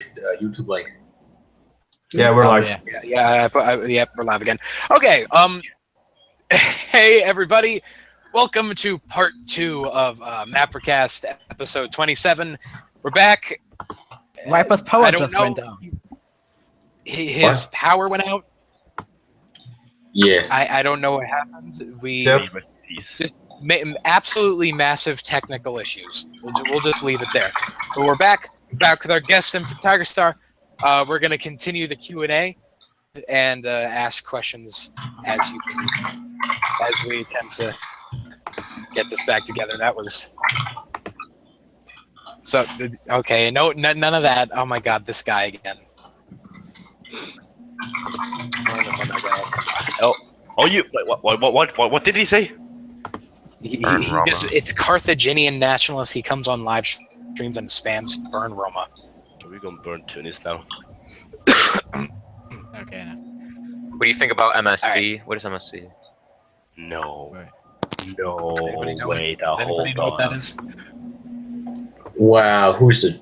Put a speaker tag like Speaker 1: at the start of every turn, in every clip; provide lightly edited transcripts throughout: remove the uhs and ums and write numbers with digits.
Speaker 1: YouTube link.
Speaker 2: Yeah, we're live.
Speaker 3: We're live again. Okay, hey everybody, welcome to part 2 of MapperCast episode 27. We're back.
Speaker 4: Viper's power just went out.
Speaker 3: His power went out.
Speaker 1: Yeah.
Speaker 3: I don't know what happened. We just absolutely massive technical issues. We'll just leave it there. But we're back with our guest EmperorTigerStar. We're going to continue the Q&A and ask questions as you please, as we attempt to get this back together. That was so okay. No, none of that. Oh my God, this guy again. Oh my God.
Speaker 5: You. What did he say?
Speaker 3: He just, it's a Carthaginian nationalist. He comes on live streams and spams burn Roma.
Speaker 5: We're gonna burn Tunis now.
Speaker 4: Okay. Now.
Speaker 6: What do you think about MSC? Right. What is MSC?
Speaker 5: No.
Speaker 4: Right.
Speaker 5: No. Wait,
Speaker 3: Anybody know what that is?
Speaker 1: Wow, who's the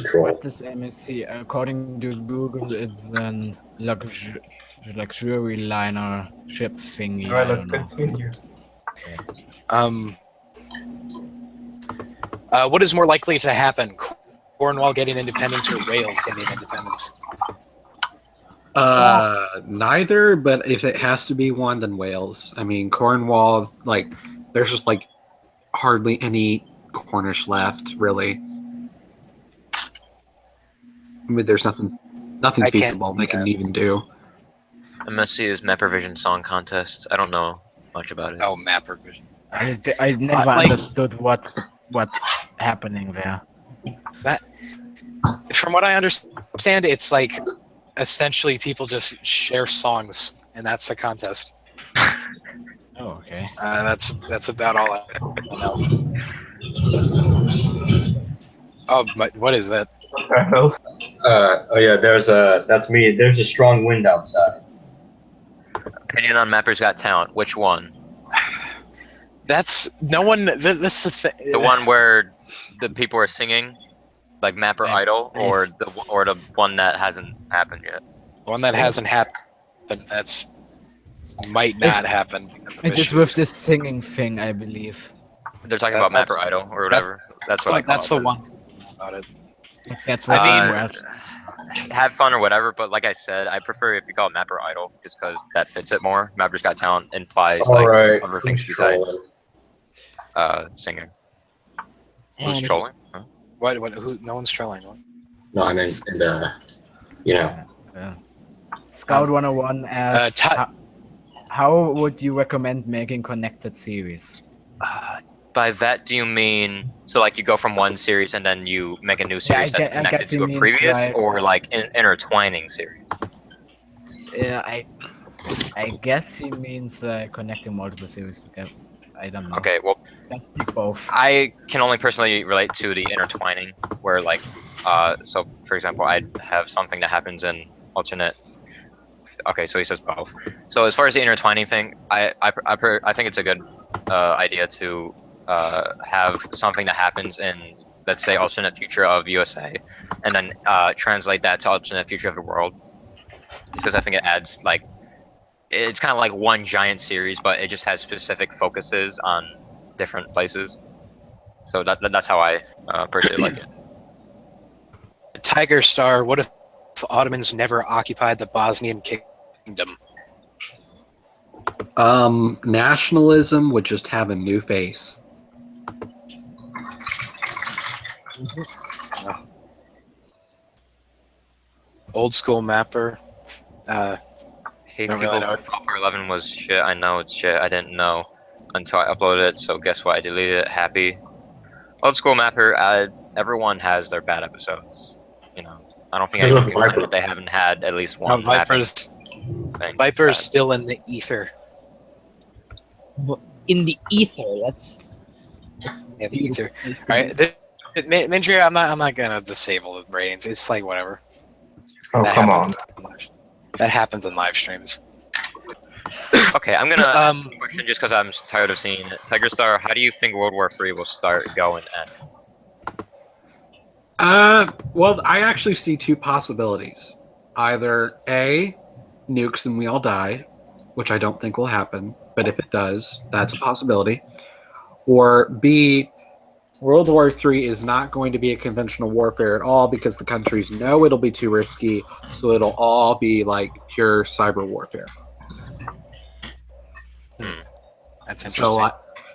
Speaker 1: troll?
Speaker 4: What is MSC? According to Google, it's an luxury liner ship thingy.
Speaker 2: Alright, let's continue.
Speaker 3: What is more likely to happen? Cornwall getting independence or Wales getting independence?
Speaker 7: Neither, but if it has to be one, then Wales. I mean, Cornwall, like, there's just, like, hardly any Cornish left, really. I mean, there's nothing feasible they can even do.
Speaker 6: MSC is MapperVision Song Contest. I don't know much about it.
Speaker 3: Oh, MapperVision.
Speaker 4: I never understood what's happening there.
Speaker 3: That, from what I understand, it's like essentially people just share songs, and that's the contest.
Speaker 4: Oh, okay.
Speaker 3: That's about all I know. Oh, what is that?
Speaker 2: What the hell?
Speaker 1: Oh yeah, that's me. There's a strong wind outside.
Speaker 6: Opinion on Mapper's Got Talent. Which one?
Speaker 3: That's no one. That's the thing.
Speaker 6: The one where the people are singing, like Mapper Idol, or the one that hasn't happened yet.
Speaker 3: The one that hasn't happened. That's might not happen.
Speaker 4: It is with this singing thing, I believe.
Speaker 6: They're talking about Mapper Idol or whatever. That's what I call
Speaker 3: That's
Speaker 6: it.
Speaker 3: the one about it.
Speaker 4: That's what
Speaker 6: have fun or whatever, but like I said, I prefer if you call it Mapper Idol, just because that fits it more. Mapper's Got Talent implies other things besides singing. Who's trolling? Huh?
Speaker 3: What? Who? No one's trolling. What?
Speaker 1: No, I mean,
Speaker 4: Scout 101 asks, how would you recommend making connected series?
Speaker 6: By that, do you mean so like you go from one series and then you make a new series that's connected to a previous, or like intertwining series?
Speaker 4: Yeah, I guess he means connecting multiple series together. I don't know.
Speaker 6: Okay, well,
Speaker 4: let's do both.
Speaker 6: I can only personally relate to the intertwining, where like, so for example, I'd have something that happens in alternate. Okay, so he says both. So as far as the intertwining thing, I think it's a good idea to have something that happens in, let's say, alternate future of USA, and then translate that to alternate future of the world, because I think it adds like, it's kind of like one giant series, but it just has specific focuses on different places. So that's how I personally like it.
Speaker 3: TigerStar, what if Ottomans never occupied the Bosnian kingdom?
Speaker 7: Nationalism would just have a new face.
Speaker 3: Old school mapper.
Speaker 6: Hey,
Speaker 3: Don't
Speaker 6: people,
Speaker 3: really know.
Speaker 6: Proper 11 was shit. I know it's shit. I didn't know until I uploaded it. So guess what? I deleted it. Happy. Old school mapper. Everyone has their bad episodes. You know, I don't think anyone can claim that they haven't had at least one.
Speaker 3: Viper's still in the ether.
Speaker 8: In the ether, that's
Speaker 3: Yeah, the ether. All right, Mindria, I'm not gonna disable the ratings. It's like whatever.
Speaker 2: Oh, come on.
Speaker 3: That happens in live streams.
Speaker 6: Okay, I'm gonna ask a question just because I'm tired of seeing it. TigerStar, how do you think World War III will start, go, and end?
Speaker 7: Well, I actually see two possibilities. Either A, nukes and we all die, which I don't think will happen, but if it does, that's a possibility. Or B, World War III is not going to be a conventional warfare at all because the countries know it'll be too risky, so it'll all be like pure cyber warfare.
Speaker 3: That's interesting.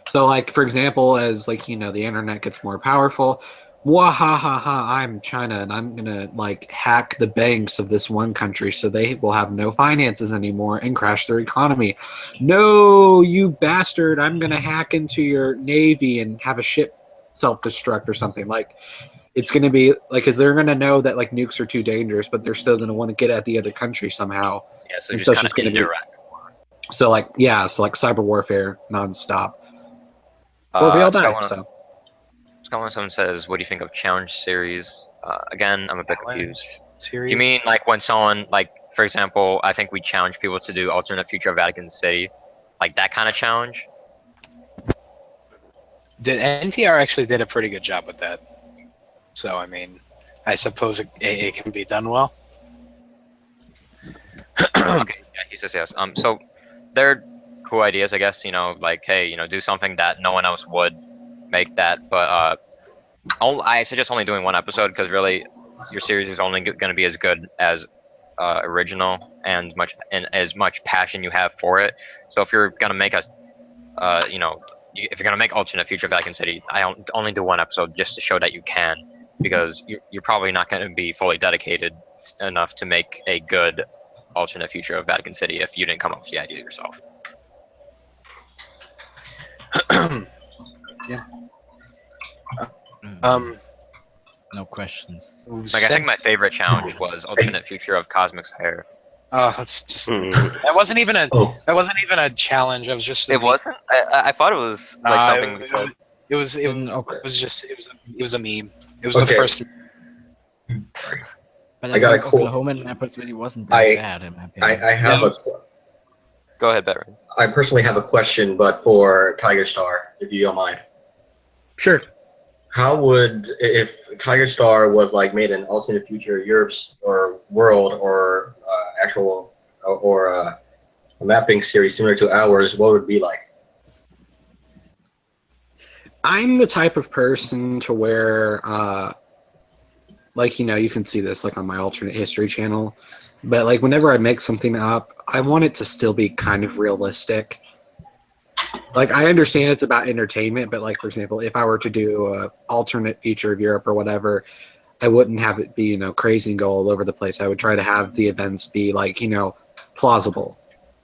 Speaker 7: So, like, for example, as like, you know, the internet gets more powerful, wahahaha, I'm China and I'm gonna like hack the banks of this one country so they will have no finances anymore and crash their economy. No, you bastard, I'm gonna hack into your navy and have a ship self-destruct or something. Like, it's gonna be like, because they're gonna know that like nukes are too dangerous, but they're still gonna want to get at the other country somehow.
Speaker 6: Yeah, so
Speaker 7: And
Speaker 6: just
Speaker 7: it's
Speaker 6: kind of
Speaker 7: gonna be
Speaker 6: indirect.
Speaker 7: so like, yeah, so like cyber warfare nonstop. Or we all die. So.
Speaker 6: When someone says, "What do you think of challenge series?" Again, I'm a bit confused.
Speaker 3: Series?
Speaker 6: Do you mean like when someone, like, for example, I think we challenge people to do alternate future of Vatican City, like that kind of challenge?
Speaker 3: NTR actually did a pretty good job with that. So, I mean, I suppose it can be done well.
Speaker 6: Okay, yeah, he says yes. So they're cool ideas, I guess. You know, like, hey, you know, do something that no one else would make that. But I suggest only doing one episode because really, your series is only going to be as good as original and as much passion you have for it. So if you're gonna make if you're gonna make alternate future of Vatican City, I only do one episode just to show that you can, because you're probably not going to be fully dedicated enough to make a good alternate future of Vatican City if you didn't come up with the idea yourself.
Speaker 3: Yeah.
Speaker 4: No questions.
Speaker 6: Like, I think my favorite challenge was alternate future of Cosmic's hair.
Speaker 3: Oh, that's just that wasn't even a challenge. It was just
Speaker 6: It wasn't. I thought it was like something.
Speaker 3: It was a meme. It was the first.
Speaker 4: But
Speaker 1: I got a
Speaker 4: Oklahoma mappers really wasn't that bad in my opinion.
Speaker 1: I have
Speaker 6: Go ahead, Baron.
Speaker 1: I personally have a question, but for TigerStar, if you don't mind.
Speaker 7: Sure.
Speaker 1: How would, if TigerStar was like made an alternate future Europe's or world or actual or a mapping series similar to ours, what would it be like?
Speaker 7: I'm the type of person to where, like, you know, you can see this like on my alternate history channel, but like whenever I make something up, I want it to still be kind of realistic. Like, I understand it's about entertainment, but like, for example, if I were to do a alternate future of Europe or whatever, I wouldn't have it be, you know, crazy and go all over the place. I would try to have the events be like, you know, plausible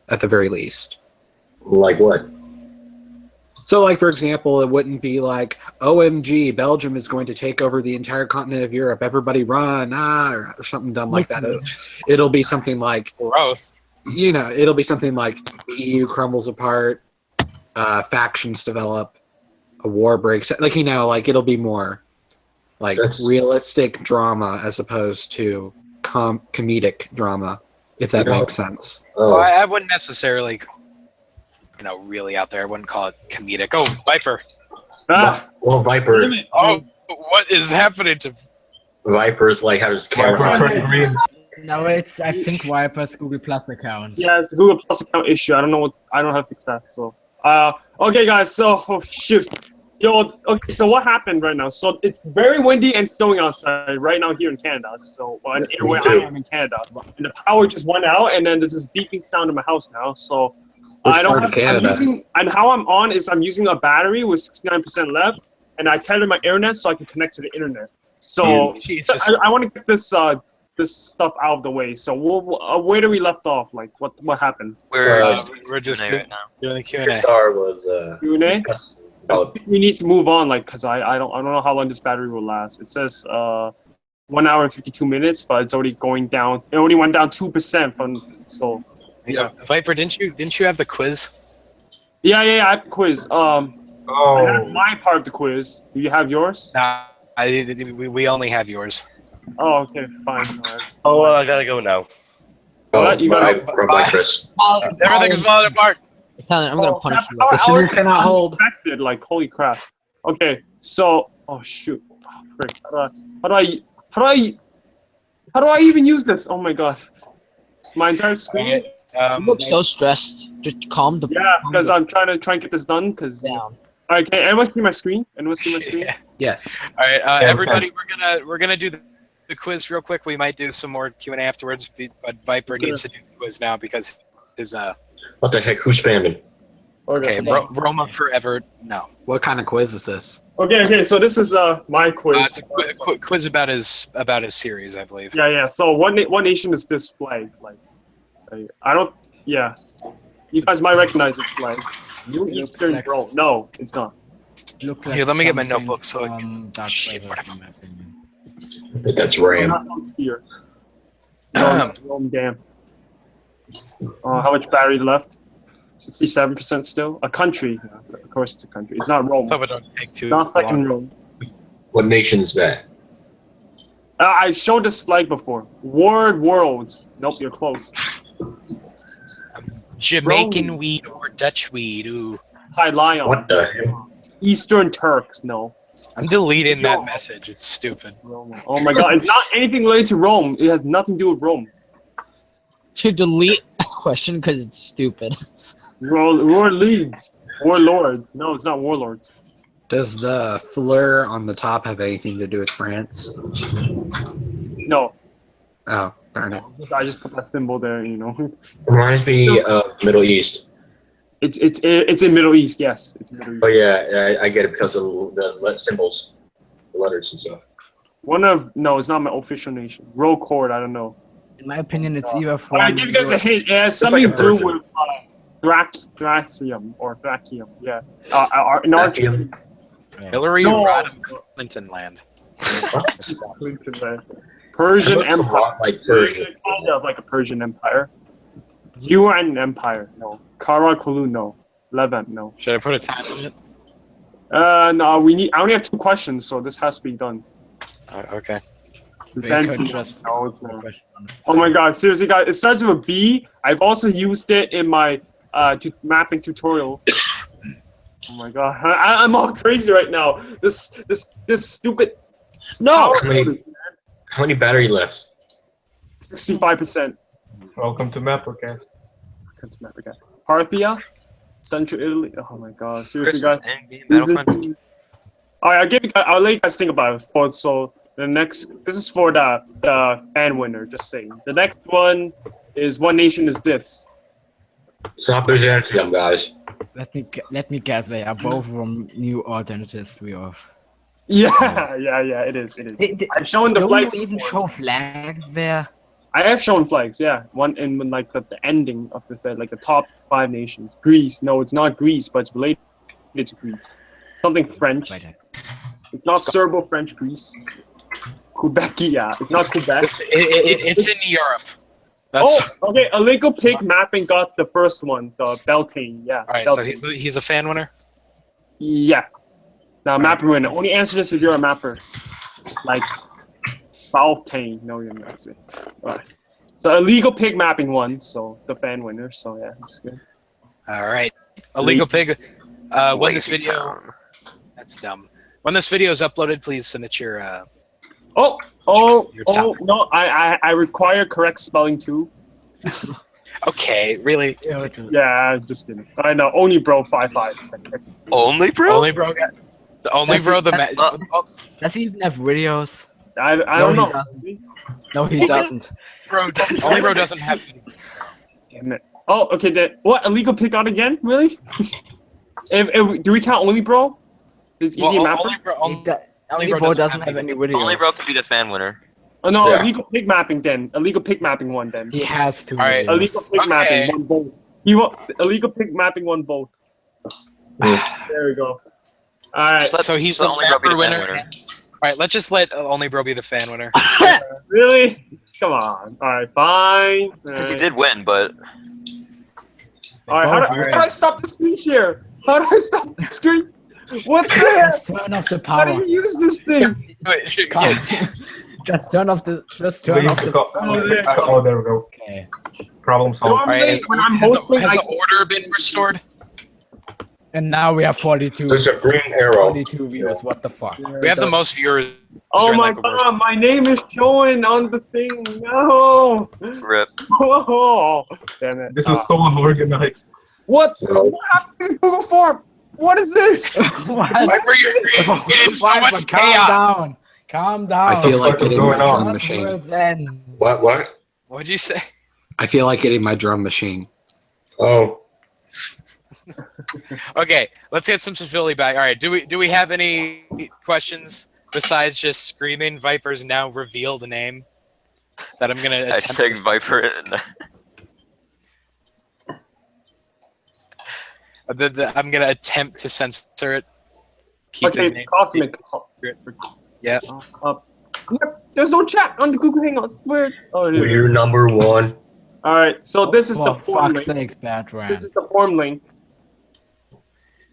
Speaker 7: at the very least.
Speaker 1: Like what?
Speaker 7: So, like, for example, it wouldn't be like, OMG, Belgium is going to take over the entire continent of Europe. Everybody run, or something dumb like that. It'll be something like,
Speaker 3: gross.
Speaker 7: You know, it'll be something like the EU crumbles apart, factions develop, a war breaks. Like, you know, like, it'll be more like realistic drama as opposed to comedic drama, if that makes sense.
Speaker 3: Well, I wouldn't necessarily, you know, really out there. I wouldn't call it comedic. Oh, Viper.
Speaker 1: Well, Viper.
Speaker 3: Oh, what is happening to
Speaker 1: Viper's like how his camera on.
Speaker 4: No, it's, I think, Viper's Google Plus account.
Speaker 9: Yeah, it's a Google Plus account issue. I don't know how to fix that. So, okay, guys. So, oh shoot, yo. Okay, so what happened right now? So it's very windy and snowing outside right now here in Canada. So, where I am in Canada, and the power just went out, and then there's this beeping sound in my house now. So, I don't have. And how I'm on is I'm using a battery with 69% left, and I tethered my internet so I can connect to the internet. So I want to get this stuff out of the way. So where do we left off? Like what happened?
Speaker 3: We're just doing the Q&A.
Speaker 1: Star was
Speaker 9: Q&A. We need to move on, like, because I don't know how long this battery will last. It says 1 hour and 52 minutes, but it's already going down. It only went down 2% from so.
Speaker 3: Yeah, Viper, didn't you have the quiz?
Speaker 9: Yeah, I have the quiz. I have my part of the quiz. Do you have yours?
Speaker 3: Nah, we only have yours.
Speaker 9: Oh, okay, fine. Right.
Speaker 5: Oh, I gotta go now.
Speaker 9: You gotta
Speaker 1: go. Bye, Chris.
Speaker 3: Everything's falling apart.
Speaker 8: I'm gonna punish you.
Speaker 7: The center cannot hold.
Speaker 9: Like, holy crap. Okay, so, oh shoot. frick. How do I even use this? Oh my god. My entire screen?
Speaker 8: You look so stressed. Just calm the.
Speaker 9: Yeah, because I'm trying to get this done. Because.
Speaker 8: Down.
Speaker 9: All right, can anyone see my screen? Anyone see my screen?
Speaker 3: Yeah.
Speaker 7: Yes.
Speaker 3: All right, everybody, we're gonna do the quiz real quick. We might do some more Q&A afterwards, but Viper needs to do the quiz now because his
Speaker 1: What the heck? Who's spamming?
Speaker 3: Okay, Roma forever. No.
Speaker 7: What kind of quiz is this?
Speaker 9: Okay. So this is my quiz.
Speaker 3: It's a quiz about his series, I believe.
Speaker 9: Yeah. So what nation is this flag? Like, I don't. Yeah. You guys might recognize this flag. New Eastern
Speaker 4: like-
Speaker 9: Rome. No, it's not.
Speaker 4: Look like
Speaker 3: Here, let me get my
Speaker 4: something
Speaker 3: notebook so I
Speaker 4: from Dark
Speaker 3: Shit,
Speaker 4: Vador, in my opinion.
Speaker 1: I think that's
Speaker 9: I'm
Speaker 1: Ram.
Speaker 9: not on Sphere. No, Rome, damn. How much battery left? 67% still. A country. Yeah, of course, it's a country. It's not Rome.
Speaker 3: Hope it don't take too
Speaker 9: Not second
Speaker 3: long.
Speaker 9: Rome.
Speaker 1: What nation is that?
Speaker 9: I showed this flag before. Worlds. Nope, you're close.
Speaker 3: Jamaican weed or Dutch weed? Ooh.
Speaker 9: High Lion.
Speaker 1: What the hell?
Speaker 9: Eastern Turks. No.
Speaker 3: I'm deleting that message. It's stupid.
Speaker 9: Rome. Oh my god, it's not anything related to Rome. It has nothing to do with Rome.
Speaker 8: Should delete a question because it's stupid.
Speaker 9: Warlords. Warlords. No, it's not warlords.
Speaker 7: Does the fleur on the top have anything to do with France?
Speaker 9: No.
Speaker 7: Oh, darn it.
Speaker 9: I just put that symbol there, you know.
Speaker 1: Reminds me of Middle East.
Speaker 9: It's in Middle East, yes. It's Middle East.
Speaker 1: Oh yeah, I get it because of the symbols, the letters and stuff.
Speaker 9: No, it's not my official nation. Roll Cord, I don't know.
Speaker 4: In my opinion, it's either
Speaker 9: I'll
Speaker 4: from.
Speaker 9: give you guys a hint. It has
Speaker 1: It's like
Speaker 9: something
Speaker 1: a
Speaker 9: to do
Speaker 1: version.
Speaker 9: with Thracium or Thracium, yeah. In
Speaker 1: Thracium?
Speaker 3: Hillary
Speaker 9: No.
Speaker 3: Rodham Clinton land.
Speaker 9: Persian
Speaker 1: Looks a
Speaker 9: Empire.
Speaker 1: lot like Persian.
Speaker 9: Kind of like a Persian Empire. Yuan Empire, no. Karakullu, no. Levant, no.
Speaker 3: Should I put a time on it?
Speaker 9: No, I only have 2 questions, so this has to be done.
Speaker 3: Okay.
Speaker 9: Byzantium,
Speaker 4: just-
Speaker 9: no, it's not. Oh my god, seriously guys, it starts with a B. I've also used it in my mapping tutorial. Oh my god, I'm all crazy right now. This stupid.
Speaker 8: No.
Speaker 1: How many battery left?
Speaker 9: 65%.
Speaker 2: Welcome to MapperCast.
Speaker 9: Parthia, Central Italy. Oh my god, seriously
Speaker 6: Christmas
Speaker 9: guys.
Speaker 6: Endgame
Speaker 9: This is-
Speaker 6: Battlefront.
Speaker 9: Alright, I'll let you guys think about it. So the next, this is for the fan winner. Just saying. The next one is what nation is this?
Speaker 1: It's not Byzantium, guys.
Speaker 4: Let me guess. They are both from New Alternative History of.
Speaker 9: Yeah, it is. I've shown the
Speaker 4: Don't
Speaker 9: flags.
Speaker 4: you even
Speaker 9: before.
Speaker 4: show flags there?
Speaker 9: I have shown flags. Yeah, one in like the ending of the set, like the top 5 nations. Greece. No, it's not Greece, but it's related to Greece. Something French.
Speaker 4: Wait,
Speaker 9: It's not Serbo-French Greece. Quebecia. It's not Quebec.
Speaker 3: It's in Europe. That's,
Speaker 9: Okay. Illegal pig mapping got the first one, the Beltane. Yeah.
Speaker 3: all right, so
Speaker 9: Beltane.
Speaker 3: he's a fan winner?
Speaker 9: Yeah. Now, mapper winner. Only answer this if you're a mapper. Like, Beltane. No, you're not. Alright. So, illegal pig mapping won, so the fan winner. So, yeah, it's good.
Speaker 3: All right. Illegal Pig, when this
Speaker 6: Lazy
Speaker 3: video...
Speaker 6: town.
Speaker 3: That's dumb. When this video is uploaded, please submit your...
Speaker 9: Oh,
Speaker 3: top.
Speaker 9: no, I require correct spelling too.
Speaker 3: Okay, really?
Speaker 9: Yeah, I just didn't. I know, only bro 5-5.
Speaker 6: Only, bro?
Speaker 3: Only bro got... The only
Speaker 4: That's
Speaker 3: bro
Speaker 4: it,
Speaker 3: the...
Speaker 4: that's-
Speaker 3: oh,
Speaker 4: Does he even have videos?
Speaker 9: I
Speaker 4: No,
Speaker 9: don't
Speaker 4: he
Speaker 9: know.
Speaker 4: doesn't. No, he doesn't.
Speaker 3: only bro doesn't have...
Speaker 9: Damn it. Oh, okay, then what? Illegal pick out again? Really? if do we count only bro? Is he a mapper?
Speaker 3: only bro,
Speaker 4: He
Speaker 3: only,
Speaker 4: do- Only bro doesn't have any videos.
Speaker 6: Only bro could be the fan winner.
Speaker 9: Oh no,
Speaker 1: Yeah.
Speaker 9: illegal pig mapping then. Illegal pig mapping one then.
Speaker 4: He has two
Speaker 3: All right.
Speaker 4: videos.
Speaker 9: Illegal pig
Speaker 3: Okay.
Speaker 9: mapping one both. Illegal pig mapping one both. There we go. All right.
Speaker 6: Just let-
Speaker 3: so he's
Speaker 6: let
Speaker 3: the
Speaker 6: only bro be
Speaker 3: mapper
Speaker 6: the fan
Speaker 3: winner.
Speaker 6: winner.
Speaker 3: All right, let's just let only bro be the fan winner.
Speaker 9: Really? Come on. All right, fine.
Speaker 6: He did win, but
Speaker 9: All right, how do I stop the screen share? How do I stop the screen? What the heck?
Speaker 4: Just turn off the
Speaker 9: How do
Speaker 4: power.
Speaker 9: you use this thing?
Speaker 3: Wait, shoot,
Speaker 4: Can't.
Speaker 3: yeah.
Speaker 4: Just turn off the. Just turn off the.
Speaker 2: Oh, there we go.
Speaker 4: Okay.
Speaker 2: Problem solved.
Speaker 3: All right,
Speaker 9: Normally, when I'm hosting,
Speaker 3: has
Speaker 9: I
Speaker 3: the order been restored?
Speaker 4: And now we have 42.
Speaker 1: There's a green arrow.
Speaker 4: 42 viewers. What the fuck?
Speaker 3: We have the most viewers.
Speaker 9: Oh
Speaker 3: during,
Speaker 9: my
Speaker 3: like, the worst-
Speaker 9: god, my name is showing on the thing. No.
Speaker 6: Rip.
Speaker 9: Oh, damn it.
Speaker 2: This is so unorganized.
Speaker 9: What?
Speaker 1: No.
Speaker 9: What happened to Google Form? What is this?
Speaker 4: What?
Speaker 3: Viper, you're creating so
Speaker 4: Viper,
Speaker 3: much
Speaker 4: calm
Speaker 3: chaos.
Speaker 4: down. Calm down.
Speaker 7: I feel like
Speaker 2: fuck is
Speaker 7: getting my
Speaker 2: going on?
Speaker 7: drum machine.
Speaker 4: Words end.
Speaker 1: What?
Speaker 3: What'd you say?
Speaker 7: I feel like getting my drum machine.
Speaker 1: Oh.
Speaker 3: Okay, let's get some civility back. All right, do we have any questions besides just screaming? Viper's now revealed a name that I'm gonna attempt.
Speaker 6: Hashtag
Speaker 3: to
Speaker 6: Viper.
Speaker 3: I'm gonna attempt to censor it. Keep his
Speaker 9: Okay,
Speaker 3: name.
Speaker 9: Cosmic.
Speaker 3: Yeah.
Speaker 9: There's no chat on the Google Hangouts. Where? Oh, it is.
Speaker 1: We're number one.
Speaker 9: All right, so this is the
Speaker 4: For
Speaker 9: form
Speaker 4: fuck's
Speaker 9: link.
Speaker 4: sakes, Batran.
Speaker 9: This is the form link.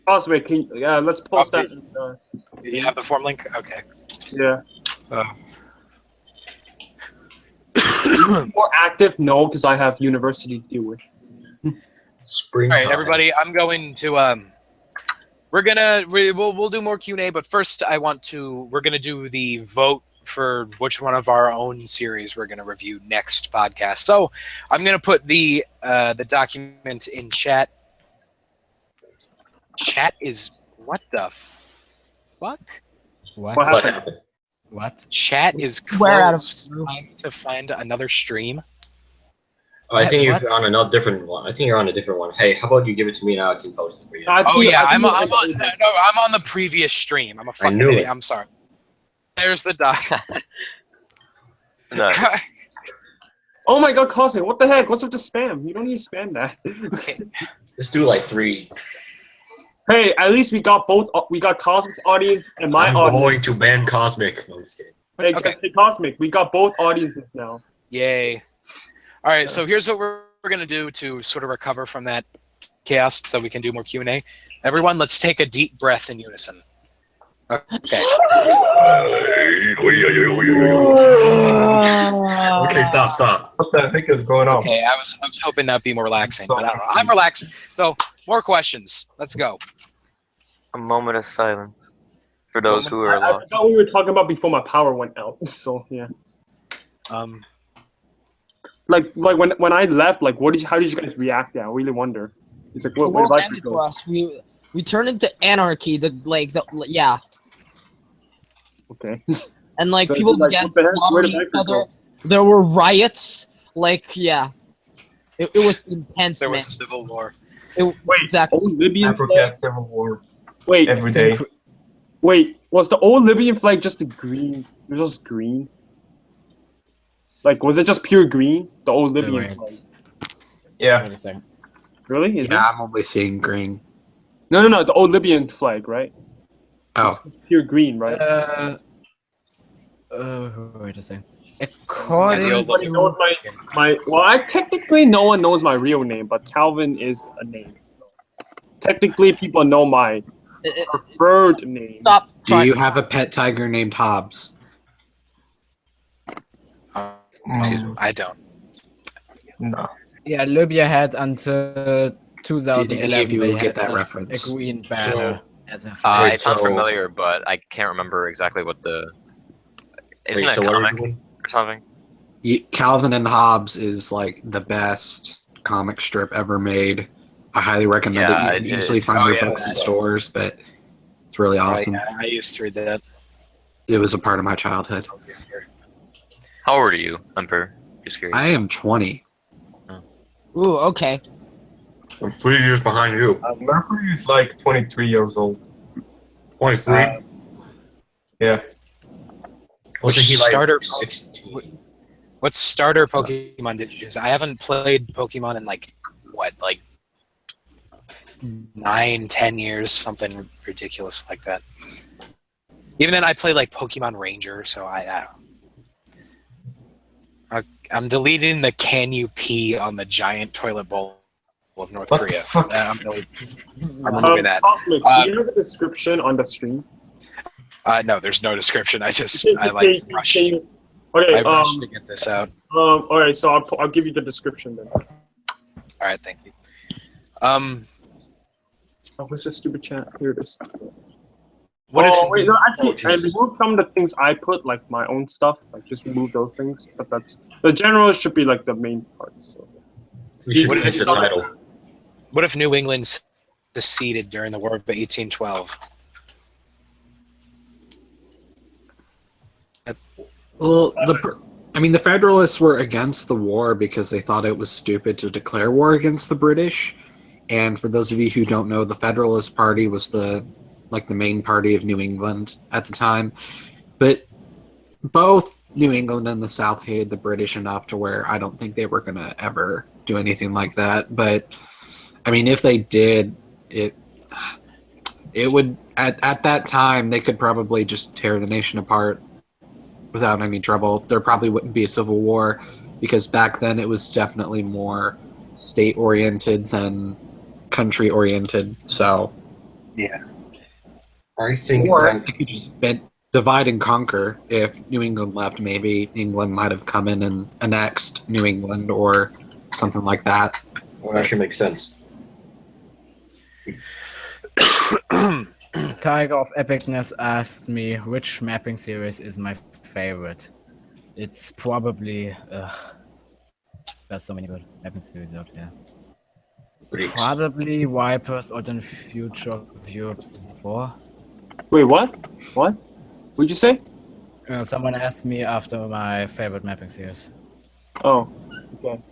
Speaker 9: Cosmic, can you, let's post
Speaker 3: Okay.
Speaker 9: that.
Speaker 3: Do you have the form link? Okay.
Speaker 9: Yeah.
Speaker 3: Uh,
Speaker 9: More active? No, because I have university to deal with.
Speaker 1: Spring.
Speaker 3: all right, everybody. I'm going to we'll do more Q&A, but first we're gonna do the vote for which one of our own series we're gonna review next podcast. So I'm gonna put the document in chat. Chat is what the fuck?
Speaker 4: What?
Speaker 9: What
Speaker 1: What
Speaker 9: happened?
Speaker 1: happened?
Speaker 4: What?
Speaker 3: Chat is
Speaker 8: Swear out of
Speaker 3: closed. Time to find another stream.
Speaker 1: Oh, I think you're
Speaker 4: What?
Speaker 1: on another different one. I think you're on a different one. Hey, how about you give it to me now? I can post it for you.
Speaker 3: Oh yeah, I'm on the previous stream. I'm a fucking
Speaker 1: knew
Speaker 3: idiot.
Speaker 1: it.
Speaker 3: I'm sorry. There's the doc.
Speaker 6: No.
Speaker 9: Oh my god, Cosmic, what the heck? What's with the spam? You don't need to spam that.
Speaker 3: Okay.
Speaker 1: Let's do like 3.
Speaker 9: Hey, at least we got both. We got Cosmic's audience and my
Speaker 1: I'm
Speaker 9: audience.
Speaker 1: going to ban Cosmic. No, I'm just kidding.
Speaker 9: Hey,
Speaker 3: Okay.
Speaker 9: hey, Cosmic, we got both audiences now.
Speaker 3: Yay. All right, so here's what we're going to do to sort of recover from that chaos so we can do more Q&A. Everyone, let's take a deep breath in unison. Okay.
Speaker 1: Okay, stop.
Speaker 2: What the heck is going on?
Speaker 3: Okay, I was hoping that'd be more relaxing, but I don't know. I'm relaxed. So, more questions. Let's go.
Speaker 6: A moment of silence for those who are
Speaker 9: I
Speaker 6: lost.
Speaker 9: thought we were talking about before my power went out. So yeah. Like when I left, like how did you guys react? Yeah, I really wonder. It's like
Speaker 8: The
Speaker 9: what
Speaker 8: world
Speaker 9: did I
Speaker 8: ended
Speaker 9: do?
Speaker 8: for us. We turned into anarchy. Yeah,
Speaker 9: Okay.
Speaker 8: and like
Speaker 9: So
Speaker 8: people
Speaker 9: it's like,
Speaker 8: began
Speaker 9: what the heck? Where
Speaker 8: slaughtering
Speaker 9: did
Speaker 8: each
Speaker 9: Viper
Speaker 8: other.
Speaker 9: go?
Speaker 8: There were riots. Like yeah, it was intense,
Speaker 3: There
Speaker 8: man.
Speaker 3: was civil war.
Speaker 9: Wait,
Speaker 8: Exactly.
Speaker 9: old Libyan flag?
Speaker 2: MapperCast Civil War
Speaker 9: Wait,
Speaker 2: every day.
Speaker 9: wait. Was the old Libyan flag just the green? It was just green. Like, was it just pure green? The old Libyan
Speaker 4: wait.
Speaker 9: flag.
Speaker 2: Yeah.
Speaker 4: Wait a second.
Speaker 9: Really? Is
Speaker 7: Yeah,
Speaker 9: it?
Speaker 7: I'm only seeing green.
Speaker 9: No. The old Libyan flag, right?
Speaker 7: Oh,
Speaker 9: It's pure green, right?
Speaker 4: Wait a second. According
Speaker 9: Everybody
Speaker 4: to
Speaker 9: knows my. Well, technically no one knows my real name, but Calvin is a name. Technically, people know my preferred name.
Speaker 8: Stop.
Speaker 7: do you have a pet tiger named Hobbs?
Speaker 3: Excuse me, I don't.
Speaker 2: No.
Speaker 4: yeah, Libya had until
Speaker 7: Did
Speaker 4: 2011
Speaker 7: any of you
Speaker 4: they
Speaker 7: get
Speaker 4: had
Speaker 7: that
Speaker 4: just
Speaker 7: reference?
Speaker 4: a green banner as a
Speaker 6: It
Speaker 4: flag.
Speaker 6: sounds
Speaker 1: so-
Speaker 6: familiar, but I can't remember exactly what the. Isn't
Speaker 1: Wait,
Speaker 6: it
Speaker 1: so
Speaker 6: a
Speaker 1: what are we
Speaker 6: comic
Speaker 1: doing?
Speaker 6: or something?
Speaker 7: Calvin and Hobbes is like the best comic strip ever made. I highly recommend
Speaker 6: Yeah,
Speaker 7: it. You can
Speaker 6: it
Speaker 7: easily
Speaker 6: is.
Speaker 7: find
Speaker 3: Oh,
Speaker 7: your
Speaker 3: yeah,
Speaker 7: books in
Speaker 3: that's-
Speaker 7: stores, but it's really awesome.
Speaker 3: I used to read that.
Speaker 7: It was a part of my childhood.
Speaker 6: How old are you, Emperor? Just curious.
Speaker 7: I am 20.
Speaker 8: Ooh, okay.
Speaker 1: I'm 3 years behind you.
Speaker 2: Murphy is like 23 years old.
Speaker 1: 23.
Speaker 2: Yeah.
Speaker 1: Wasn't he like
Speaker 3: starter-
Speaker 1: 16?
Speaker 3: What starter Pokemon did you choose? I haven't played Pokemon in like 9-10 years, something ridiculous like that. Even then, I play like Pokemon Ranger, so I don't know. I'm deleting the "Can you pee on the giant toilet bowl of North
Speaker 2: What the
Speaker 3: Korea"?
Speaker 2: fuck?
Speaker 3: I'm removing that.
Speaker 9: Cosmic,
Speaker 3: Uh,
Speaker 9: do you have a description on the stream?
Speaker 3: No, there's no description. I
Speaker 9: Okay,
Speaker 3: like rushed. I
Speaker 9: Okay.
Speaker 3: rushed to get this out.
Speaker 9: All right. So I'll give you the description then.
Speaker 3: All right, thank you.
Speaker 9: Oh, what's this stupid chat? Here it is.
Speaker 3: What if
Speaker 9: wait, no, actually, I removed some of the things I put, like my own stuff. Like, just remove those things. But that's the general should be like the main parts. So.
Speaker 1: We should
Speaker 3: What
Speaker 1: change
Speaker 3: if-
Speaker 1: the title.
Speaker 3: what if New England seceded during the War of 1812?
Speaker 7: Well, the Federalists were against the war because they thought it was stupid to declare war against the British. And for those of you who don't know, the Federalist Party was the main party of New England at the time. But both New England and the South hated the British enough to where I don't think they were going to ever do anything like that. But, I mean, if they did, it would, at that time, they could probably just tear the nation apart without any trouble. There probably wouldn't be a civil war because back then it was definitely more state-oriented than country-oriented. So,
Speaker 2: Yeah.
Speaker 1: I think
Speaker 7: or
Speaker 1: that
Speaker 7: they could just divide and conquer. If New England left, maybe England might have come in and annexed New England or something like that.
Speaker 1: well, actually makes sense.
Speaker 4: Tiger of Epicness asked me which mapping series is my favorite. It's probably there's so many good mapping series out there.
Speaker 1: Greeks.
Speaker 4: Probably Vipers Alternate Future of Europe Season 4.
Speaker 9: Wait, what? What? What'd you say?
Speaker 4: Someone asked me after my favorite mapping series.
Speaker 9: Oh, okay.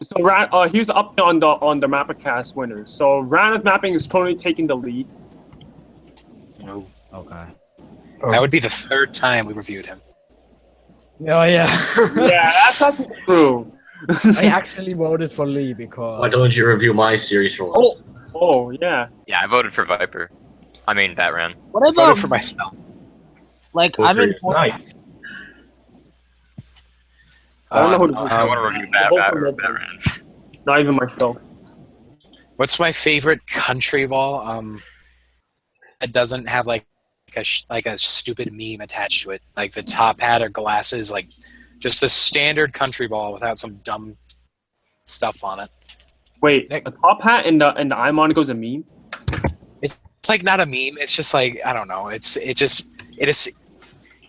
Speaker 9: So here's the update on the MapperCast winners. So Random Mapping is currently taking the lead.
Speaker 3: No.
Speaker 4: Okay.
Speaker 3: That would be the third time we reviewed him.
Speaker 4: Oh yeah.
Speaker 9: Yeah, that's true.
Speaker 4: I actually voted for Lee because
Speaker 1: Why don't you review my series for once?
Speaker 9: Oh, yeah.
Speaker 6: Yeah, I voted for Viper. I mean, Batran.
Speaker 8: What
Speaker 3: I voted
Speaker 8: about
Speaker 3: for myself.
Speaker 8: like I'm in?
Speaker 2: Nice.
Speaker 9: I don't know who to
Speaker 6: I want to review Batran.
Speaker 9: Not even myself.
Speaker 3: What's my favorite country ball? It doesn't have like a stupid meme attached to it, like the top hat or glasses, like just a standard country ball without some dumb stuff on it.
Speaker 9: Wait, a top hat and the eye Monaco's a meme?
Speaker 3: It's like not a meme. It's just like I don't know.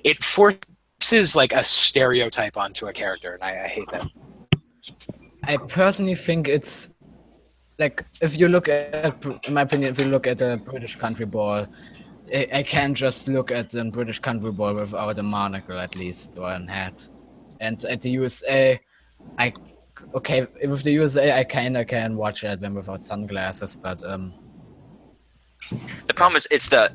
Speaker 3: It forces like a stereotype onto a character, and I hate that.
Speaker 4: I personally think it's like if you look at, in my opinion, if you look at a British country ball, I can't just look at the British country ball without a monocle at least or a hat. And at the USA, with the USA I kinda can watch it then without sunglasses, but
Speaker 6: The problem is it's the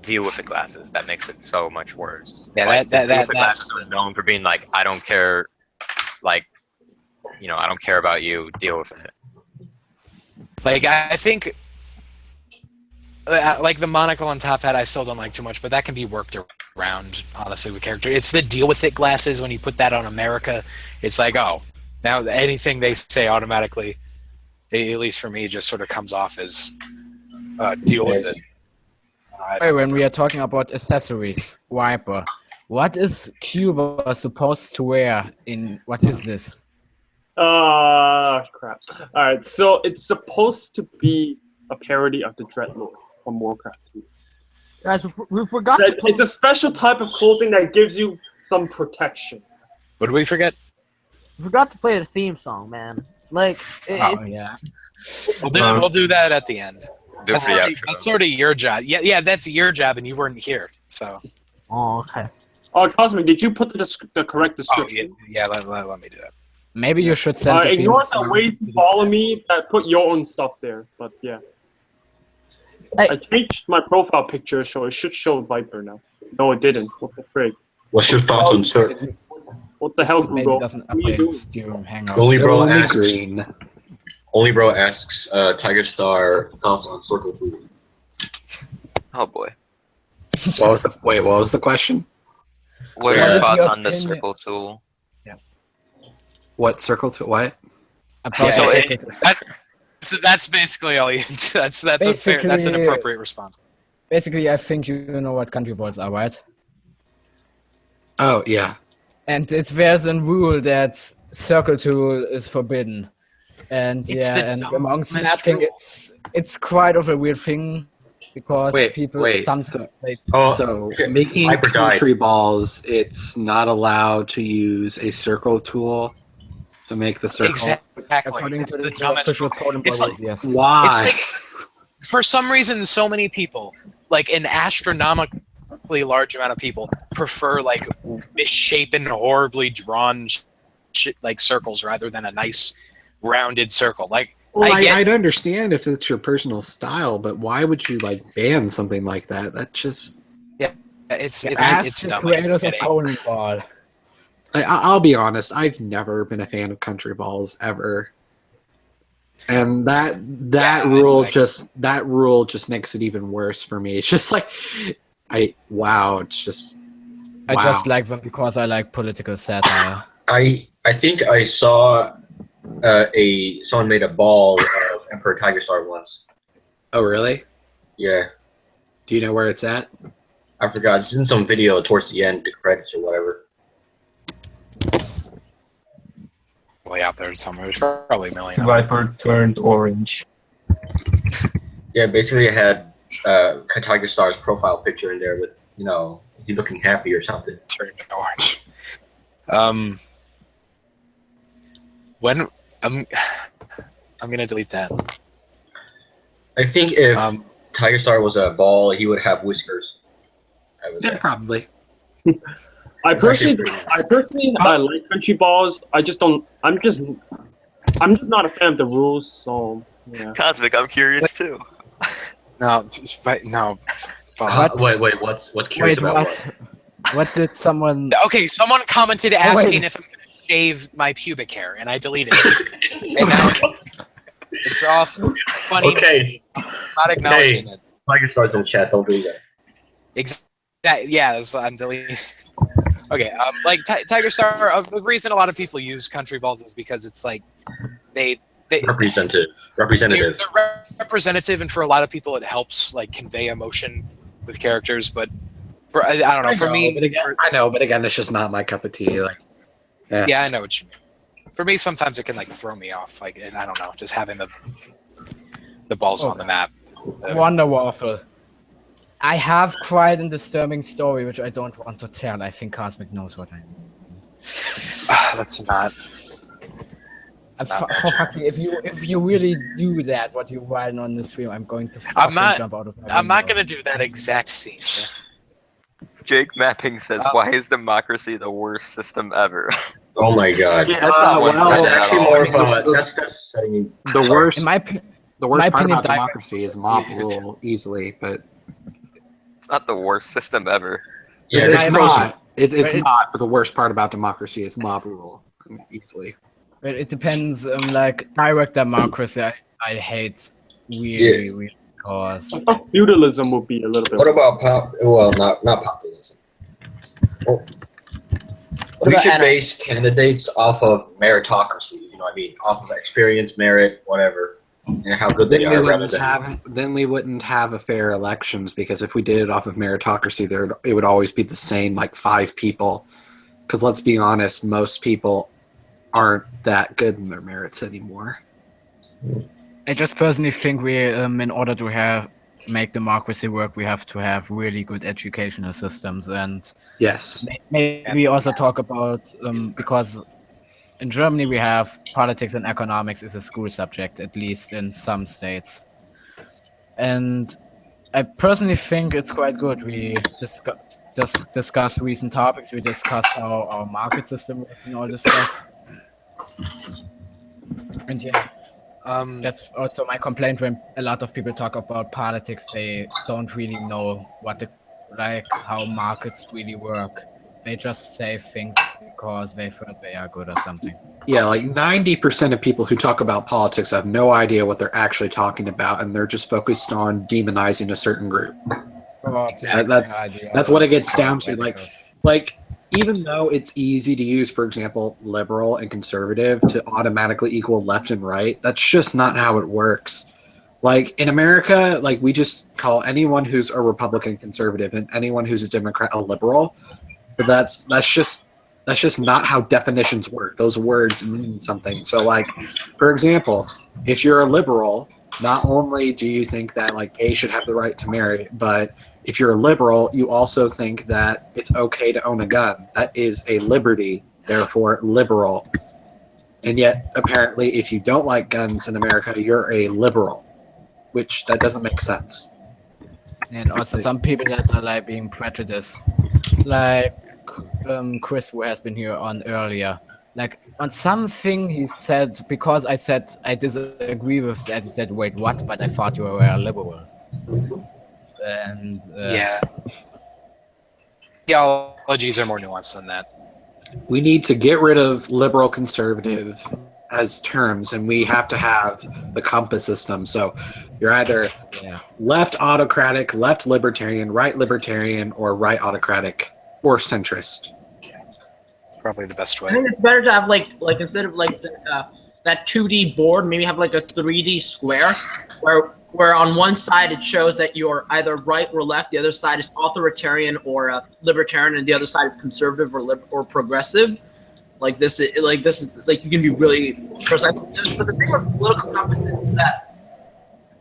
Speaker 6: deal with the glasses that makes it so much worse.
Speaker 3: Yeah,
Speaker 6: like,
Speaker 3: that's
Speaker 6: the glasses are known for being like, I don't care, like, I don't care about you. Deal with it.
Speaker 3: Like I think, like the monocle and top hat, I still don't like too much, but that can be worked around honestly with character. It's the deal with it glasses when you put that on America. It's like, oh, now anything they say automatically, at least for me, just sort of comes off as deal with it.
Speaker 4: Hey, when we are talking about accessories, Viper, what is Cuba supposed to wear in, what is this?
Speaker 9: Crap. Alright, so it's supposed to be a parody of the Dreadlord from Warcraft 2.
Speaker 8: Guys, we forgot to play.
Speaker 9: It's a special type of clothing that gives you some protection.
Speaker 3: What did we forget?
Speaker 8: We forgot to play the theme song, man. Like,
Speaker 4: Yeah.
Speaker 3: We'll do that at the end.
Speaker 6: Do it for the outro.
Speaker 3: That's sort of your job. Yeah, that's your job, and you weren't here, so.
Speaker 8: oh, okay.
Speaker 9: Oh, Cosmic, did you put the correct
Speaker 3: Oh
Speaker 9: description?
Speaker 3: yeah. Let me do that.
Speaker 4: Maybe you should send the theme
Speaker 9: Ignore the
Speaker 4: song.
Speaker 9: way to follow me that put your own stuff there, but yeah.
Speaker 8: Hey.
Speaker 9: I changed my profile picture, so it should show Viper now. No, it didn't. What the frig?
Speaker 1: What's your thoughts on Circle?
Speaker 9: What the hell,
Speaker 4: Maybe
Speaker 9: Google?
Speaker 4: it doesn't
Speaker 9: What are you doing?
Speaker 4: update during Hangouts.
Speaker 1: Only bro asks TigerStar thoughts on Circle Food.
Speaker 6: Oh boy.
Speaker 7: What was the question?
Speaker 6: What are
Speaker 4: What
Speaker 6: your
Speaker 4: is
Speaker 6: thoughts
Speaker 4: your
Speaker 6: on the
Speaker 4: opinion?
Speaker 6: circle tool?
Speaker 7: What circle to what?
Speaker 4: About
Speaker 3: So
Speaker 4: the-
Speaker 3: that's basically all you. That's a fair. That's an
Speaker 4: Basically-
Speaker 3: appropriate response.
Speaker 4: Basically, I think you know what country balls are, right?
Speaker 7: Oh yeah.
Speaker 4: And there's a rule that circle tool is forbidden. And
Speaker 3: It's
Speaker 4: yeah,
Speaker 3: the
Speaker 4: and amongst
Speaker 3: dumbest
Speaker 4: mapping,
Speaker 3: rule.
Speaker 4: it's quite of a weird thing because people
Speaker 7: wait,
Speaker 4: sometimes they
Speaker 7: So
Speaker 1: shit,
Speaker 7: making
Speaker 1: Hyper died.
Speaker 7: country balls, it's not allowed to use a circle tool to make the circle.
Speaker 3: Exactly.
Speaker 4: according
Speaker 3: It's
Speaker 4: to
Speaker 3: the
Speaker 4: the
Speaker 3: dumbest
Speaker 4: official
Speaker 3: rule.
Speaker 4: protocol
Speaker 3: It's like-
Speaker 4: rules, yes.
Speaker 7: Why?
Speaker 3: It's like, for some reason, so many people, like an astronomically large amount of people, prefer like misshapen, horribly drawn like circles rather than a nice rounded circle. Like,
Speaker 7: Well,
Speaker 3: I get-
Speaker 7: I'd understand if it's your personal style, but why would you like ban something like that? That just
Speaker 3: it's
Speaker 4: Ask the
Speaker 3: dumb.
Speaker 4: creators
Speaker 3: I
Speaker 4: of
Speaker 3: get it.
Speaker 4: Pony Ball.
Speaker 7: I'll be honest. I've never been a fan of country balls ever, and that
Speaker 3: Yeah,
Speaker 7: rule
Speaker 3: like-
Speaker 7: just makes it even worse for me. It's just like it's just
Speaker 4: I
Speaker 7: wow.
Speaker 4: just like them because I like political satire.
Speaker 1: I think I saw someone made a ball of EmperorTigerStar once.
Speaker 7: Oh really?
Speaker 1: Yeah,
Speaker 7: Do you know where it's at?
Speaker 1: I forgot. It's in some video towards the end, the credits or whatever.
Speaker 3: Probably out there somewhere. There's probably a million.
Speaker 2: Viper turned orange.
Speaker 1: Yeah, basically it had Tigerstar's profile picture in there with, he looking happy or something.
Speaker 3: Turned orange. When I'm gonna delete that.
Speaker 1: I think if Tigerstar was a ball, he would have whiskers. I would
Speaker 7: Yeah,
Speaker 1: say.
Speaker 7: probably.
Speaker 9: I personally like country balls. I'm just not a fan of the rules. So yeah.
Speaker 5: Cosmic, I'm curious too.
Speaker 3: No.
Speaker 1: Wait, what's curious
Speaker 4: Wait,
Speaker 1: about
Speaker 4: what? What did someone?
Speaker 3: Okay, someone commented asking if I'm gonna shave my pubic hair, and I deleted it. And now it's all funny.
Speaker 1: Okay,
Speaker 3: Not acknowledging it.
Speaker 1: Tigerstar's in the chat. Don't do that.
Speaker 3: Yeah, I'm deleting. Okay, like Tigerstar. The reason a lot of people use country balls is because it's like they
Speaker 1: Representative.
Speaker 3: they're representative, and for a lot of people, it helps like convey emotion with characters. But I don't know. For me,
Speaker 7: but again, it's just not my cup of tea. Like,
Speaker 3: yeah, I know what you mean. For me, sometimes it can like throw me off. Like, and I don't know, just having the balls on the map.
Speaker 4: Wonder Waffle. I have quite a disturbing story which I don't want to tell. I think Cosmic knows what I mean.
Speaker 3: That's not.
Speaker 4: For fuck's sake, if you really do that, what you're writing on the stream, I'm going to
Speaker 3: I'm not-
Speaker 4: jump out of my
Speaker 3: I'm not
Speaker 4: window.
Speaker 3: gonna do that exact scene.
Speaker 6: Jake Mapping says, "Why is democracy the worst system ever?"
Speaker 1: Oh my god.
Speaker 6: Yeah, that's not one
Speaker 7: well,
Speaker 6: sided
Speaker 1: That's
Speaker 6: at
Speaker 1: actually
Speaker 6: all.
Speaker 1: more of a. That's setting.
Speaker 7: the worst.
Speaker 4: In my
Speaker 7: The worst
Speaker 4: my
Speaker 7: part
Speaker 4: opinion,
Speaker 7: about democracy is mob rule easily, but
Speaker 6: It's not the worst system ever.
Speaker 1: Yeah,
Speaker 7: it's
Speaker 1: it's
Speaker 7: not. It's
Speaker 4: Right.
Speaker 7: not. But the worst part about democracy is mob rule easily.
Speaker 4: Well, it depends. Like direct democracy, I hate really because
Speaker 9: I thought feudalism would be a little bit.
Speaker 1: What about Well, not populism. Well, we
Speaker 8: about
Speaker 1: should
Speaker 8: anarchy?
Speaker 1: base candidates off of meritocracy. You know what I mean? Off of experience, merit, whatever, and how good they are. Rather than
Speaker 7: Then we wouldn't have a fair elections because if we did it off of meritocracy, it would always be the same like 5 people. Because let's be honest, most people aren't that good in their merits anymore.
Speaker 4: I just personally think we, in order to make democracy work, we have to have really good educational systems, and
Speaker 7: Yes.
Speaker 4: maybe also talk about because in Germany we have politics and economics is a school subject, at least in some states, and I personally think it's quite good. We discuss recent topics. We discuss how our market system works and all this stuff. And yeah, that's also my complaint when a lot of people talk about politics. They don't really know how markets really work. They just say things because they've heard they are good or something.
Speaker 7: Yeah, like 90% of people who talk about politics have no idea what they're actually talking about, and they're just focused on demonizing a certain group.
Speaker 3: Exactly.
Speaker 7: That's what it gets down to. Like, even though it's easy to use, for example, liberal and conservative to automatically equal left and right, that's just not how it works. Like, in America, like, we just call anyone who's a Republican conservative and anyone who's a Democrat a liberal. But that's just not how definitions work. Those words mean something. So, like, for example, if you're a liberal, not only do you think that like gays should have the right to marry, but if you're a liberal, you also think that it's okay to own a gun. That is a liberty, therefore liberal. And yet, apparently, if you don't like guns in America, you're a liberal, which that doesn't make sense.
Speaker 4: And also some people that are like being prejudiced, like Chris, who has been here on earlier. Like on something he said, because I said I disagree with that, he said, "Wait, what? But I thought you were a liberal." And
Speaker 3: Yeah. Theologies are more nuanced than that.
Speaker 7: We need to get rid of liberal conservative as terms, and we have to have the compass system. So you're either left autocratic, left libertarian, right libertarian, or right autocratic, or centrist.
Speaker 3: Probably the best
Speaker 10: I
Speaker 3: way.
Speaker 10: think it's better to have like instead of like that 2D board, maybe have like a 3D square where on one side it shows that you're either right or left, the other side is authoritarian or libertarian, and the other side is conservative or progressive. Like this is like you can be really precise. But the thing with political compass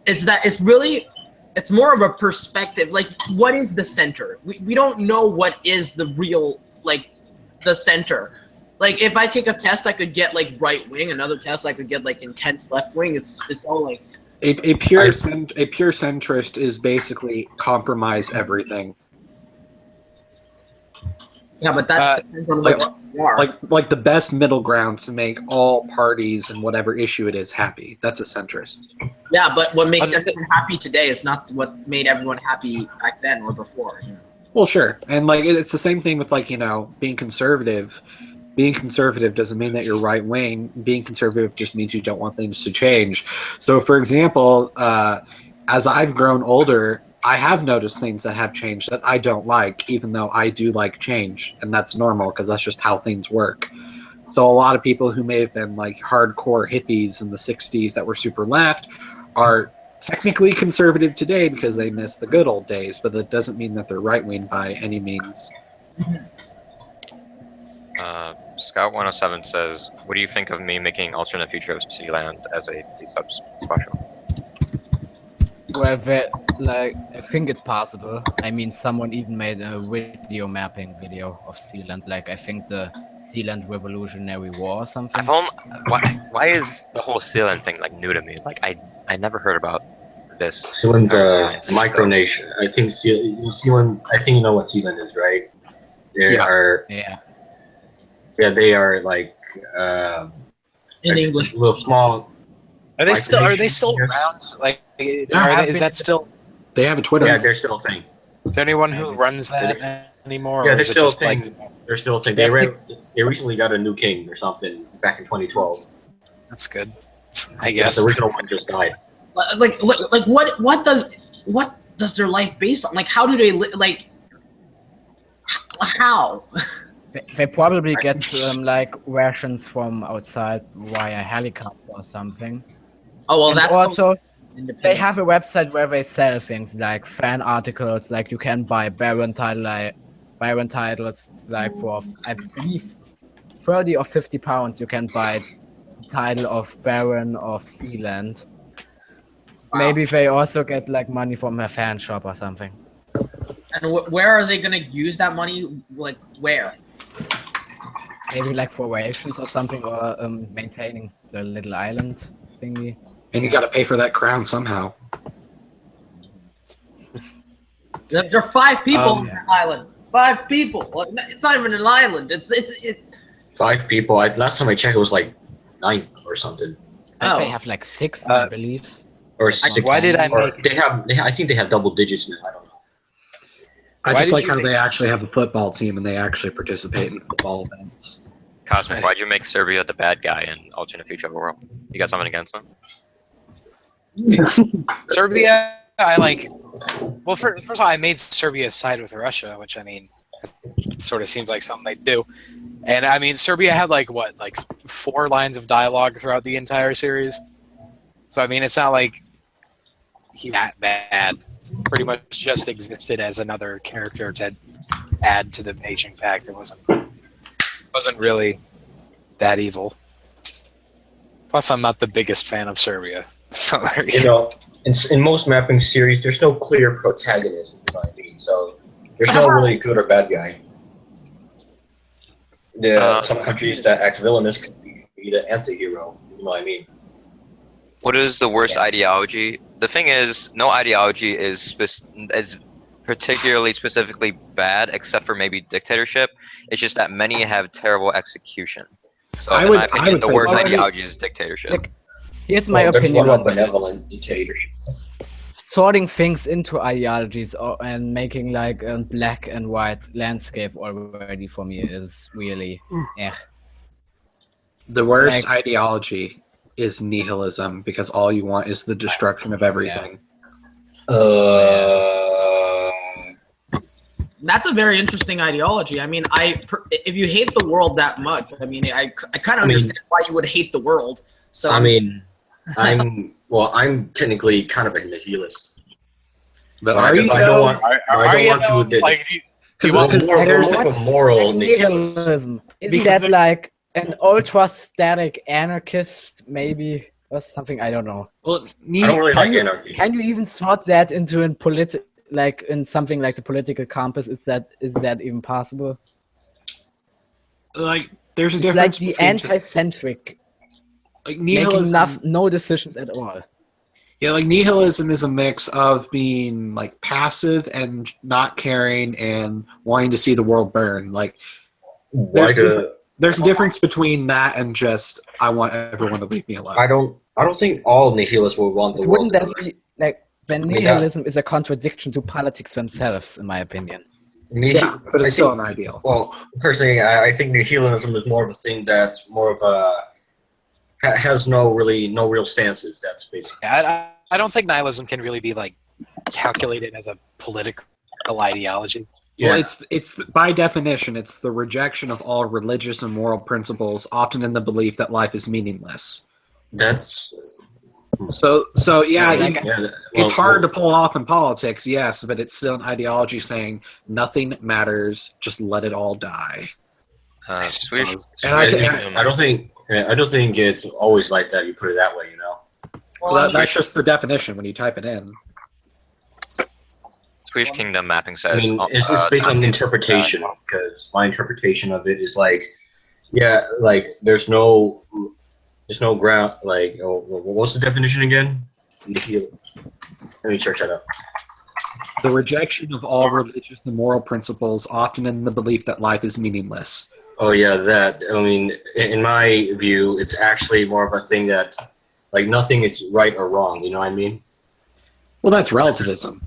Speaker 10: is that it's more of a perspective. Like, what is the center? We don't know what is the real the center. Like, if I take a test, I could get like right wing. Another test, I could get like intense left wing. It's all like
Speaker 7: a pure centrist is basically compromise everything.
Speaker 10: Yeah, but that depends on what you are.
Speaker 7: Like the best middle ground to make all parties and whatever issue it is happy. That's a centrist.
Speaker 10: Yeah, but what makes everyone happy today is not what made everyone happy back then or before. You know?
Speaker 7: Well, sure, and like it's the same thing with being conservative. Being conservative doesn't mean that you're right wing. Being conservative just means you don't want things to change. So, for example, as I've grown older, I have noticed things that have changed that I don't like, even though I do like change, and that's normal because that's just how things work. So a lot of people who may have been like hardcore hippies in the 60s that were super left are technically conservative today because they miss the good old days, but that doesn't mean that they're right-wing by any means.
Speaker 6: Scout107 says, what do you think of me making alternate future of Sealand as a D-sub special?
Speaker 4: Well, I think it's possible. I mean, someone even made a video mapping video of Sealand. Like, I think the Sealand Revolutionary War or something.
Speaker 6: Why is the whole Sealand thing like new to me? Like, I never heard about this.
Speaker 1: Sealand's a micronation. I think Sealand. I think you know what Sealand is, right? They are. Yeah, they are like
Speaker 10: in English,
Speaker 1: little small.
Speaker 3: Are they still around? Like, is that still?
Speaker 7: They have a Twitter.
Speaker 1: Yeah, they're still a thing.
Speaker 3: Is there anyone who runs that anymore?
Speaker 1: Yeah,
Speaker 3: or
Speaker 1: they're
Speaker 3: is it
Speaker 1: still a
Speaker 3: just
Speaker 1: thing.
Speaker 3: like,
Speaker 1: they're still a thing. They recently got a new king or something back in 2012.
Speaker 3: That's good, I guess.
Speaker 1: The original one just died.
Speaker 10: Like what does their life based on? Like, how do they like? How?
Speaker 4: They probably get like rations from outside via helicopter or something.
Speaker 10: Oh well,
Speaker 4: and
Speaker 10: that's
Speaker 4: also they have a website where they sell things like fan articles. Like you can buy Baron titles like for I believe 30 or 50 pounds. You can buy the title of Baron of Sealand. Wow. Maybe they also get like money from a fan shop or something.
Speaker 10: And where are they gonna use that money? Like where?
Speaker 4: Maybe like for rations or something, or maintaining the little island thingy.
Speaker 7: And you got to pay for that crown somehow.
Speaker 10: There are 5 people on that island. 5 people. It's not even an island. It's
Speaker 1: 5 people. Last time I checked, it was like 9 or something.
Speaker 4: They have like 6, I believe.
Speaker 1: Or 6.
Speaker 3: Why did I make?
Speaker 1: They have. I think they have double digits now. I don't know.
Speaker 7: I just like how they actually have a football team and they actually participate in football events.
Speaker 6: Cosmic, why'd you make Serbia the bad guy in alternate future of the world? You got something against them?
Speaker 3: Serbia, I like. Well, first of all, I made Serbia side with Russia, which I mean, it sort of seems like something they do. And I mean, Serbia had like 4 lines of dialogue throughout the entire series. So I mean, it's not like he that bad. Pretty much just existed as another character to add to the Beijing Pact. It wasn't really that evil. Plus, I'm not the biggest fan of Serbia. So there
Speaker 1: You know, in most mapping series, there's no clear protagonist. You know what I mean? So there's no really good or bad guy. Some countries that act villainous could be the anti-hero. You know what I mean?
Speaker 6: What is the worst ideology? The thing is, no ideology is particularly specifically bad, except for maybe dictatorship. It's just that many have terrible execution. So in my opinion, the worst ideology is dictatorship.
Speaker 4: Like, here's my opinion on that.
Speaker 1: Benevolent dictatorship.
Speaker 4: Sorting things into ideologies and making like a black and white landscape already for me is really
Speaker 7: The worst ideology is nihilism, because all you want is the destruction of everything.
Speaker 10: That's a very interesting ideology. I mean, if you hate the world that much, I mean, I kind of understand why you would hate the world. So
Speaker 1: I mean, I'm technically kind of a nihilist.
Speaker 7: But
Speaker 1: I don't want to.
Speaker 4: Because
Speaker 1: there's moral
Speaker 4: nihilism. Isn't that like an ultra-static anarchist, maybe, or something? I don't know.
Speaker 7: Well,
Speaker 1: I don't really like anarchy.
Speaker 4: Can you even sort that into in something like the political compass? Is that even possible?
Speaker 7: Like, there's a
Speaker 4: it's
Speaker 7: difference.
Speaker 4: Like the anti-centric,
Speaker 7: like
Speaker 4: making no decisions at all.
Speaker 7: Yeah, like nihilism is a mix of being like passive and not caring and wanting to see the world burn. Like, there's a difference between that and just I want everyone to leave me alone.
Speaker 1: I don't think all nihilists will want the world.
Speaker 4: Wouldn't that be like when nihilism is a contradiction to politics themselves, in my opinion?
Speaker 7: Yeah, but it's still an ideal.
Speaker 1: Well, personally, I think nihilism is more of a thing that's more of a has no real stances. That's basically.
Speaker 3: I don't think nihilism can really be like calculated as a political ideology.
Speaker 7: Yeah. Well, it's by definition, it's the rejection of all religious and moral principles, often in the belief that life is meaningless.
Speaker 1: That's
Speaker 7: so yeah. It's hard to pull off in politics, yes, but it's still an ideology saying nothing matters, just let it all die.
Speaker 1: I don't think it's always like that. You put it that way, you know.
Speaker 7: Well, that's just the definition when you type it in.
Speaker 6: Swedish Kingdom mapping says.
Speaker 1: I mean, it's based on interpretation, because my interpretation of it is like, there's no ground. Like, what's the definition again? Let me search that up.
Speaker 7: The rejection of all religious and moral principles, often in the belief that life is meaningless.
Speaker 1: Oh yeah, that. I mean, in my view, it's actually more of a thing that, like, nothing is right or wrong. You know what I mean?
Speaker 7: Well, that's relativism.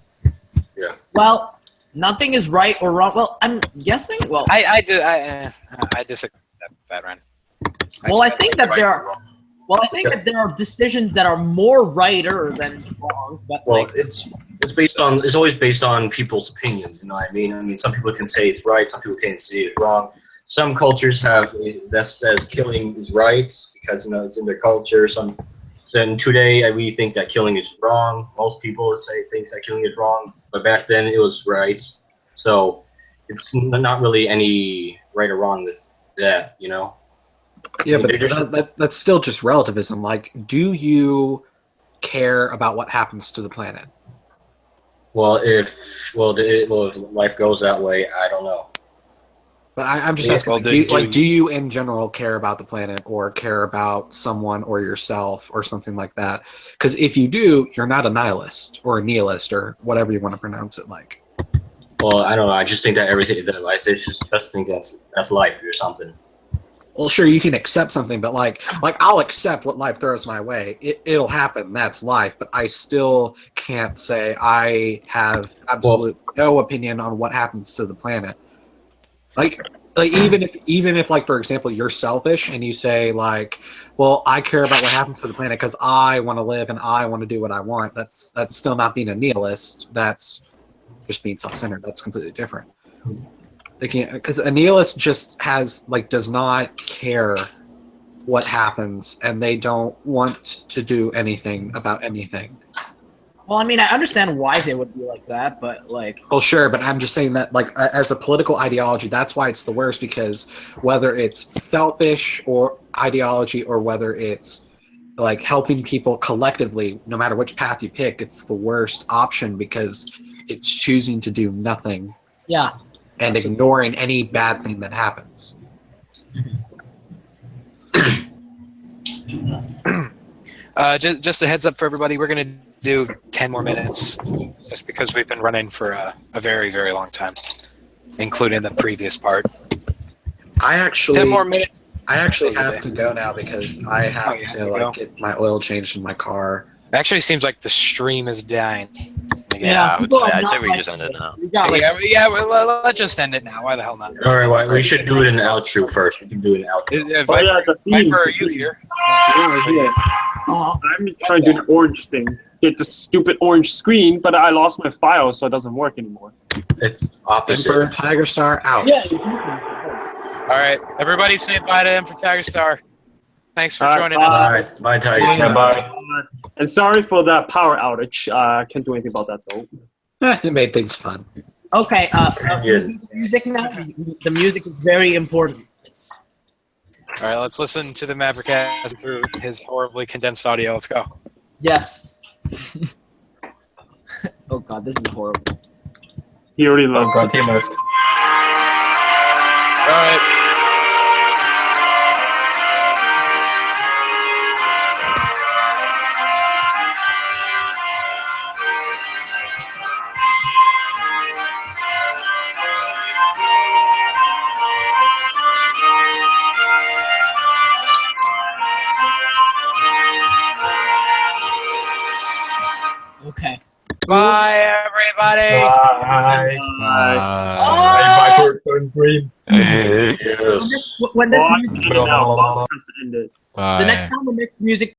Speaker 1: Yeah.
Speaker 10: Well, nothing is right or wrong. Well, I'm guessing. Well,
Speaker 3: I disagree with that, Ryan.
Speaker 10: I think that there are. Well, I think that there are decisions that are more righter than wrong. But
Speaker 1: it's always based on people's opinions. You know what I mean? I mean, some people can say it's right, some people can say it's wrong. Some cultures have that says killing is right because it's in their culture. Then today we think that killing is wrong. Most people think that killing is wrong, but back then it was right. So it's not really any right or wrong with that, you know.
Speaker 7: Yeah, but that's still just relativism. Like, do you care about what happens to the planet?
Speaker 1: Well, if life goes that way, I don't know.
Speaker 7: But I'm just asking, do you in general care about the planet or care about someone or yourself or something like that? Because if you do, you're not a nihilist or a nihilist or whatever you want to pronounce it like.
Speaker 1: Well, I don't know. I just think that everything that life is just think that's life or something.
Speaker 7: Well, sure, you can accept something, but like I'll accept what life throws my way. It'll happen. That's life. But I still can't say I have no opinion on what happens to the planet. Like even if like, for example, you're selfish and you say like, well, I care about what happens to the planet because I want to live and I want to do what I want. That's still not being a nihilist. That's just being self-centered. That's completely different. Because a nihilist just does not care what happens, and they don't want to do anything about anything.
Speaker 10: Well, I mean, I understand why they would be like that, but like...
Speaker 7: Well, sure, but I'm just saying that, like, as a political ideology, that's why it's the worst, because whether it's selfish or ideology or whether it's like helping people collectively, no matter which path you pick, it's the worst option because it's choosing to do nothing
Speaker 8: Yeah.
Speaker 7: and ignoring any bad thing that happens.
Speaker 3: Just a heads up for everybody, we're going to do 10 more minutes, just because we've been running for a very, very long time, including the previous part. 10 more minutes.
Speaker 7: I actually have to go now because I have to get my oil changed in my car.
Speaker 3: It actually seems like the stream is dying.
Speaker 6: Yeah, I'd say we just end it now.
Speaker 3: Well, let's just end it now. Why the hell not?
Speaker 1: All right, well, we should do it in outro first. We can do it in outro.
Speaker 3: Viper, are you here?
Speaker 9: Yeah. I'm trying to do the orange thing. Get the stupid orange screen, but I lost my file, so it doesn't work anymore.
Speaker 1: It's opposite.
Speaker 7: EmperorTigerStar out.
Speaker 9: Yeah.
Speaker 3: All right, everybody say bye to EmperorTigerStar. Thanks for joining us.
Speaker 1: All right, bye, Tiger.
Speaker 2: Bye.
Speaker 9: And sorry for that power outage. I can't do anything about that though.
Speaker 7: It made things fun.
Speaker 10: Okay, music now. The music is very important.
Speaker 3: All right, let's listen to the MapperCast through his horribly condensed audio. Let's go.
Speaker 10: Yes. Oh god, this is horrible.
Speaker 9: He already left.
Speaker 2: Oh god, he left.
Speaker 3: All right.
Speaker 10: Okay.
Speaker 3: Bye, everybody.
Speaker 2: Bye.
Speaker 10: Oh!
Speaker 2: Viper turn green.
Speaker 6: Yes.
Speaker 10: When this music,
Speaker 9: End it now. Press end it.
Speaker 10: the next time the next music